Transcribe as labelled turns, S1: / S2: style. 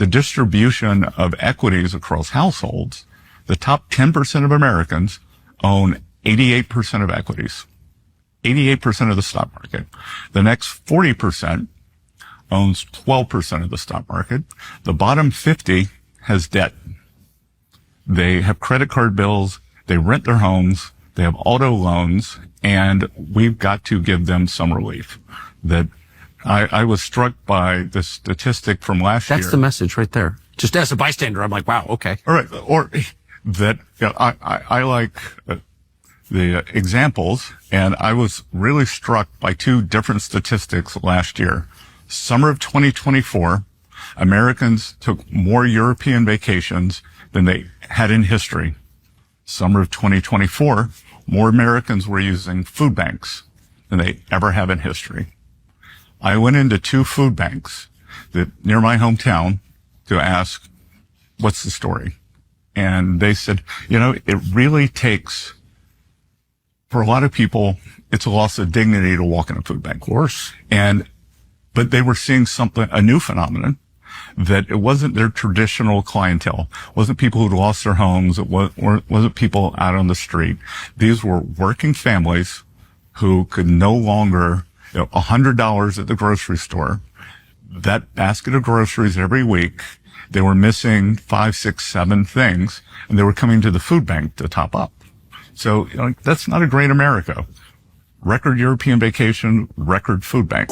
S1: the distribution of equities across households, the top 10% of Americans own 88% of equities, 88% of the stock market. The next 40% owns 12% of the stock market. The bottom 50 has debt. They have credit card bills. They rent their homes. They have auto loans, and we've got to give them some relief. That I was struck by the statistic from last year.
S2: That's the message right there. Just as a bystander, I'm like, wow, okay.
S1: All right. Or that, I like the examples, and I was really struck by two different statistics last year. Summer of 2024, Americans took more European vacations than they had in history. Summer of 2024, more Americans were using food banks than they ever have in history. I went into two food banks near my hometown to ask, what's the story? And they said, it really takes, for a lot of people, it's a loss of dignity to walk in a food bank.
S2: Of course.
S1: But they were seeing a new phenomenon, that it wasn't their traditional clientele. It wasn't people who'd lost their homes. It wasn't people out on the street. These were working families who could no longer, $100 at the grocery store, that basket of groceries every week, they were missing 5, 6, 7 things, and they were coming to the food bank to top up. So, that's not a great America. Record European vacation, record food bank.